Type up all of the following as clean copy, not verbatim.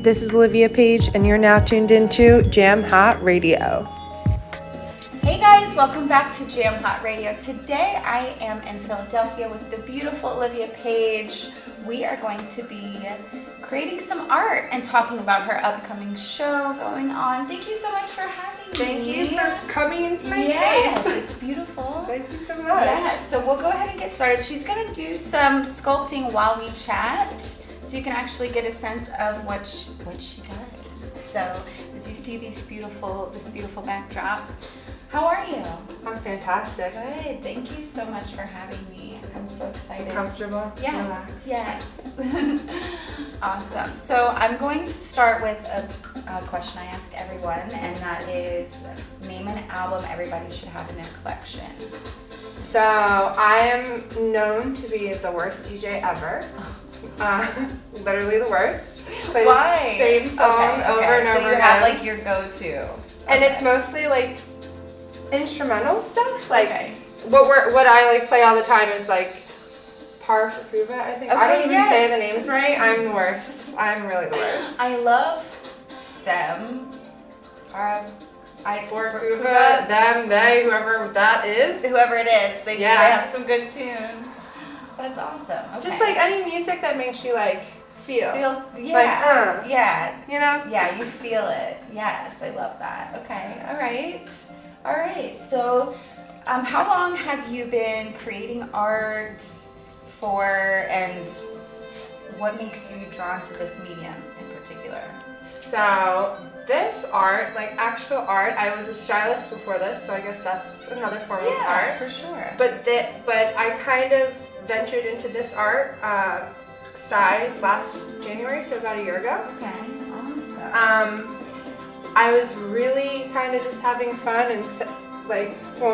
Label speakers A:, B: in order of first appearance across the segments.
A: This is Olivia Paige, and you're now tuned into Jam Hot Radio.
B: Hey guys, welcome back to Jam Hot Radio. Today I am in Philadelphia with the beautiful Olivia Paige. We are going to be creating some art and talking about her upcoming show going on. Thank you so much for having me.
A: Thank you for coming into my
B: yes,
A: space.
B: It's beautiful.
A: Thank you so much.
B: Yeah, so we'll go ahead and get started. She's going to do some sculpting while we chat, so you can actually get a sense of what she does. So as you see this beautiful backdrop, how are you?
A: I'm fantastic.
B: Good. Thank you so much for having me. I'm so excited.
A: Comfortable?
B: Yes.
A: Relaxed.
B: Yes. Awesome. So I'm going to start with a question I ask everyone, and that is, name an album everybody should have in their collection.
A: So I am known to be the worst DJ ever. Literally the worst. Play
B: Why?
A: the same song over and over
B: so you
A: again.
B: have like your go-to.
A: And it's mostly like instrumental stuff. Like what I like play all the time is like Par for Cuba, I think. I don't even say the names right. I'm the worst. I'm really the worst.
B: I love them.
A: For Cuba, them, they, whoever that is.
B: Whoever it is. They have some good tunes. That's awesome. Okay.
A: Just like any music that makes you like feel.
B: Yeah.
A: Like,
B: yeah.
A: You know?
B: Yeah, you feel it. Yes, I love that. Okay. All right. So, how long have you been creating art for, and what makes you drawn to this medium in particular?
A: So this art, like actual art, I was a stylist before this, so I guess that's another form of art.
B: Yeah, for sure.
A: But I kind of ventured into this art side last January, so about a year ago.
B: Okay, awesome.
A: I was really kind of just having fun and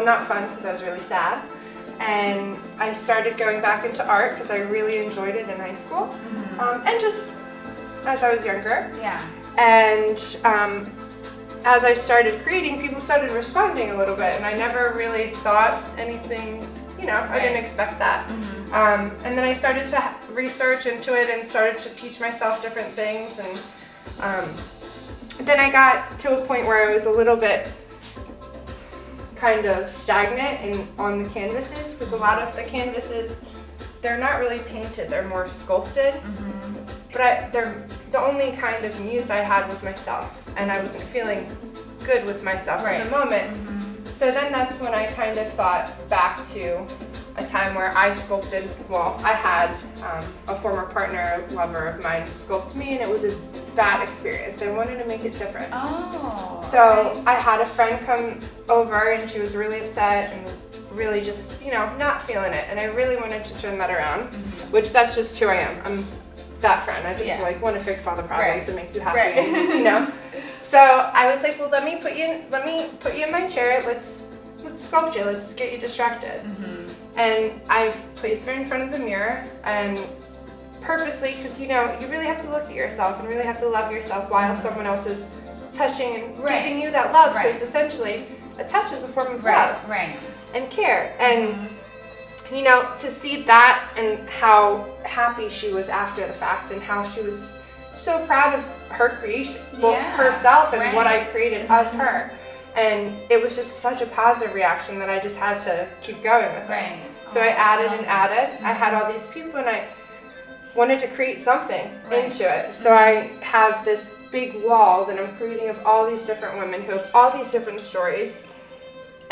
A: not fun because I was really sad. And I started going back into art because I really enjoyed it in high school, and just as I was younger.
B: Yeah.
A: And as I started creating, people started responding a little bit, and I never really thought anything, I didn't expect that. And then I started to research into it and started to teach myself different things, and then I got to a point where I was a little bit kind of stagnant on the canvases, because a lot of the canvases, they're not really painted, they're more sculpted. But the only kind of muse I had was myself, and I wasn't feeling good with myself in the moment. So then that's when I kind of thought back to a time where I sculpted, I had a former partner, a lover of mine, sculpt me, and it was a bad experience. I wanted to make it different. So I had a friend come over, and she was really upset and really just, not feeling it. And I really wanted to turn that around, which that's just who I am. I'm that friend. I just want to fix all the problems and make you happy. So I was like, well, let me put you in my chair. Let's sculpt you. Let's get you distracted. And I placed her in front of the mirror, and purposely, because you really have to look at yourself and really have to love yourself while someone else is touching and giving you that love, because essentially a touch is a form of love and care. And to see that and how happy she was after the fact, and how she was so proud of her creation, herself, and what I created of her. And it was just such a positive reaction that I just had to keep going with it. So I added and added. I had all these people, and I wanted to create something into it. So I have this big wall that I'm creating of all these different women who have all these different stories.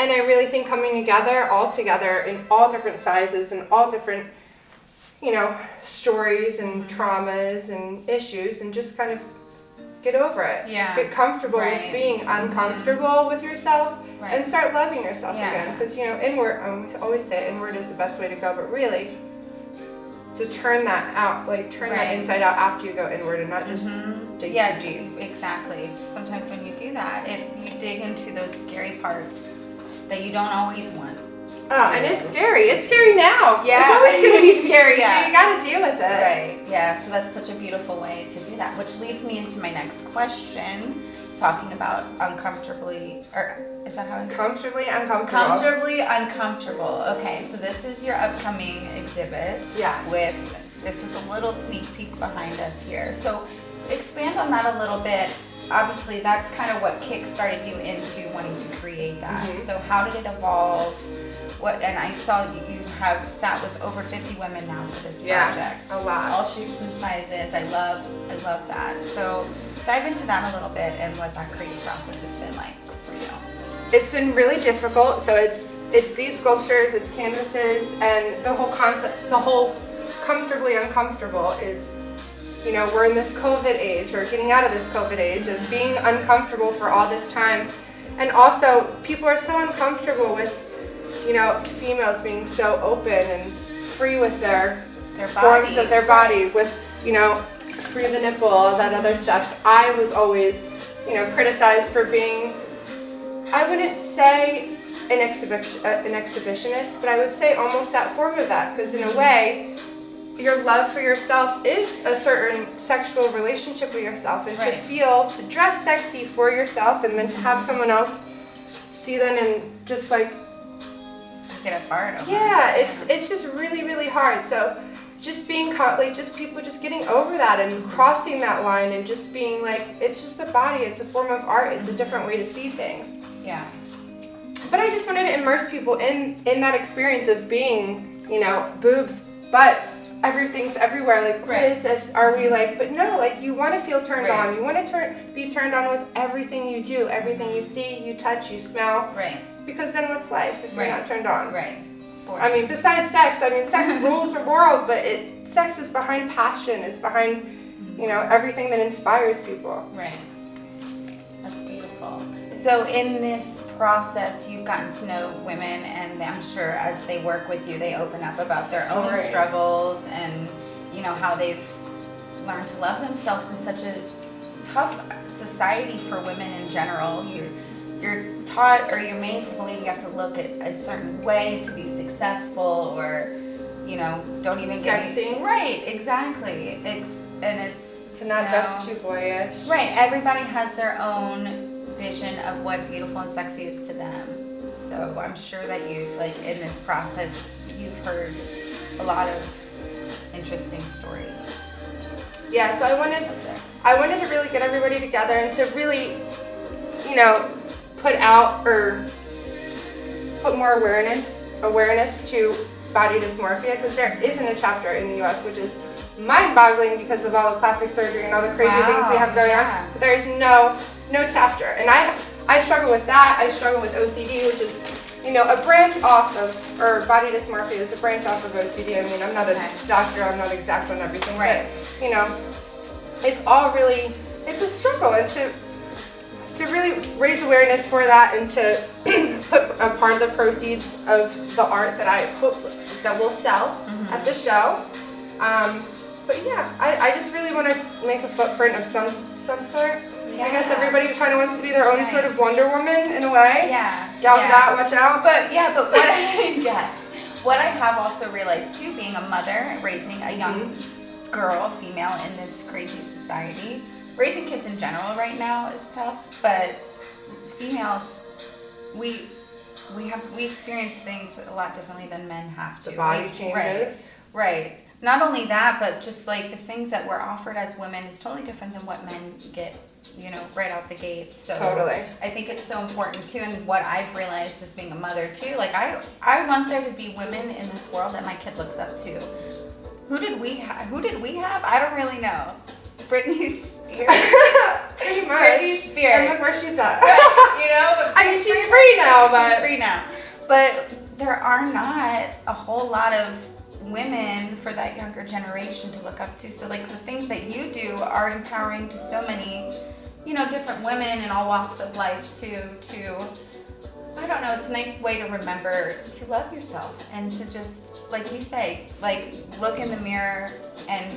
A: And I really think coming all together in all different sizes and all different, stories and traumas and issues, and just kind of get over it. Get comfortable with being uncomfortable with yourself, and start loving yourself again. Because, inward, we always say inward is the best way to go, but really, to turn that out, turn that inside out after you go inward, and not just dig too deep.
B: Exactly. Sometimes when you do that, you dig into those scary parts that you don't always want.
A: And it's scary. It's scary now. Yeah. It's always going to be scary, so you got to deal with it.
B: Yeah. So that's such a beautiful way to do that, which leads me into my next question, talking about uncomfortably, or is that how it's
A: Comfortably uncomfortable.
B: Comfortably uncomfortable. Okay, so this is your upcoming exhibit.
A: Yeah.
B: This is a little sneak peek behind us here. So expand on that a little bit. Obviously, that's kind of what kick-started you into wanting to create that.
A: Mm-hmm.
B: So how did it evolve? And I saw you have sat with over 50 women now for this project.
A: A lot.
B: All shapes and sizes. I love that. So dive into that a little bit and what that creative process has been like for you.
A: It's been really difficult. So it's these sculptures, it's canvases, and the whole concept, the whole comfortably uncomfortable is, you know, we're in this COVID age, or getting out of this COVID age of being uncomfortable for all this time. And also, people are so uncomfortable with, you know, females being so open and free with their forms of their body, with, you know, free the nipple, all that other stuff. I was always, you know, criticized for being, I wouldn't say an exhibitionist, but I would say almost that form of that, because in a way, your love for yourself is a certain sexual relationship with yourself, and to dress sexy for yourself, and then to have someone else see that and just like
B: get apart.
A: Yeah, it's just really, really hard. So just being like, just people just getting over that and crossing that line and just being like, it's just a body, it's a form of art, it's a different way to see things.
B: Yeah.
A: But I just wanted to immerse people in that experience of being, you know, boobs, butts, everything's everywhere. Like, what is this? Are we like? But no, like, you want to feel turned on. You want to be turned on with everything you do, everything you see, you touch, you smell.
B: Right.
A: Because then what's life if you're not turned on?
B: Right. It's boring.
A: I mean, besides sex, sex rules the world, but sex is behind passion. It's behind, you know, everything that inspires people.
B: Right. That's beautiful. So in this process, you've gotten to know women, and I'm sure as they work with you, they open up about their own struggles and, you know, how they've learned to love themselves in such a tough society for women in general. You're taught, or you're made to believe you have to look at a certain way to be successful, or, you know, don't even get
A: sexy.
B: Right, exactly. It's
A: to not dress too boyish.
B: Right. Everybody has their own vision of what beautiful and sexy is to them. So I'm sure that you, like, in this process, you've heard a lot of interesting stories.
A: Yeah, so I wanted to really get everybody together and to really, you know, put more awareness to body dysmorphia, because there isn't a chapter in the U.S., which is mind-boggling because of all the plastic surgery and all the crazy things we have going on. But there is no chapter, and I struggle with that. I struggle with OCD, which is, you know, a branch off of, or body dysmorphia is a branch off of OCD. I mean, I'm not a doctor, I'm not exact on everything, but, you know, it's all really, it's a struggle, and to really raise awareness for that, and to put a part of the proceeds of the art that I hopefully that will sell at the show. But yeah, I just really want to make a footprint of some sort. Yeah. I guess everybody kind of wants to be their own sort of Wonder Woman in a way.
B: Yeah.
A: Gal Gadot, watch out.
B: But what I have also realized too, being a mother, raising a young girl, female in this crazy society, raising kids in general right now is tough, but females, we experience things a lot differently than men have to.
A: The body changes.
B: Right. Not only that, but just like the things that we're offered as women is totally different than what men get, you know, right out the gate. So
A: totally.
B: I think it's so important too, and what I've realized as being a mother too, like I want there to be women in this world that my kid looks up to. Who did we have? I don't really know. Britney Spears.
A: Pretty much.
B: Britney Spears.
A: And look where she's at.
B: You know? But
A: I mean, she's free now, but...
B: She's free now. But there are not a whole lot of women for that younger generation to look up to. So, like, the things that you do are empowering to so many, you know, different women in all walks of life to I don't know, it's a nice way to remember to love yourself and to just, like you say, like, look in the mirror and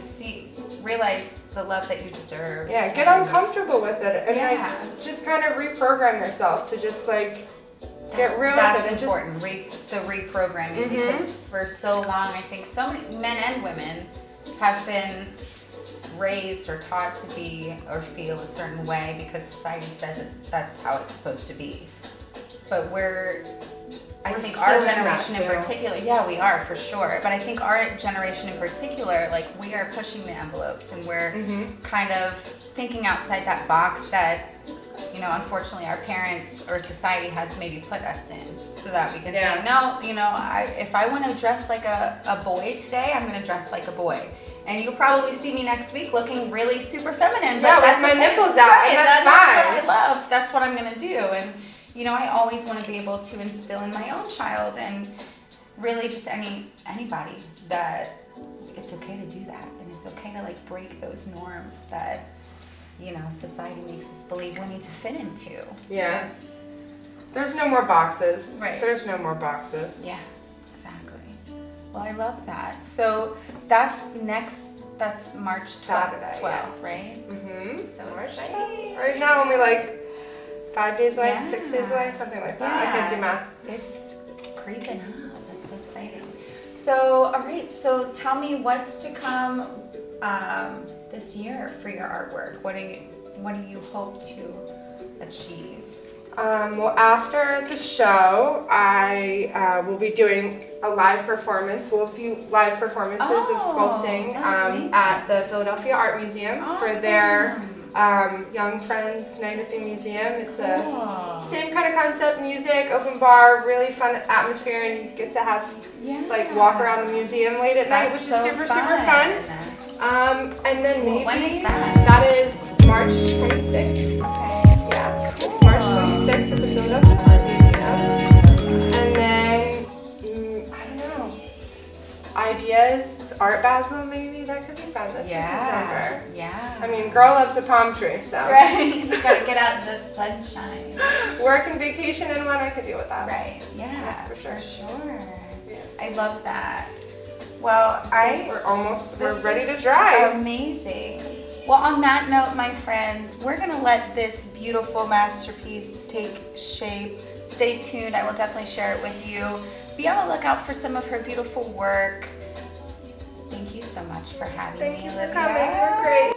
B: realize the love that you deserve.
A: Yeah, get uncomfortable with it, and like, just kind of reprogram yourself to just like get real with it.
B: That's important, the reprogramming, because for so long, I think so many men and women have been raised or taught to be or feel a certain way because society says that's how it's supposed to be. But I think our generation in particular, yeah, we are for sure. But I think our generation in particular, like, we are pushing the envelopes, and we're kind of thinking outside that box that, you know, unfortunately our parents or society has maybe put us in, so that we can say, no, you know, if I want to dress like a boy today, I'm going to dress like a boy. And you'll probably see me next week looking really super feminine. But
A: with my nipples out,
B: right,
A: and that's fine.
B: That's what I love. That's what I'm going to do. And, you know, I always want to be able to instill in my own child, and really just anybody, that it's okay to do that. And it's okay to, like, break those norms that, you know, society makes us believe we need to fit into.
A: Yeah. There's no more boxes.
B: Right.
A: There's no more boxes.
B: Yeah, exactly. Well, I love that. So that's March
A: Saturday,
B: 12th, right?
A: Mm-hmm.
B: So
A: March
B: exciting.
A: 12th. Right now, only like 5 days away,
B: Yeah.
A: 6 days away, something like that. I can't do math.
B: It's creeping up. That's so exciting. So, all right. So tell me what's to come this year for your artwork. What do you hope to achieve?
A: Well, after the show, I will be doing a live performance. Well, a few live performances of sculpting at the Philadelphia Art Museum for their Young Friends Night at the Museum. It's a same kind of concept, music, open bar, really fun atmosphere, and you get to have like walk around the museum late at night, which is super fun. And then maybe
B: when is that?
A: That is March 26th.
B: Okay.
A: Yeah, it's March 26th at the Philadelphia Art Museum. And then, I don't know, ideas, Art Basel maybe, that could be fun. That's in December.
B: Yeah.
A: I mean, girl loves a palm tree, so.
B: Right, you gotta get out in the sunshine.
A: Work and vacation in one, I could deal with that.
B: Right, yeah,
A: That's for sure.
B: Yeah. I love that. Well,
A: we're ready to drive.
B: Amazing. Well, on that note, my friends, we're gonna let this beautiful masterpiece take shape. Stay tuned, I will definitely share it with you. Be on the lookout for some of her beautiful work. Thank you so much for having me,
A: Thank you
B: Olivia.
A: for coming, you're great.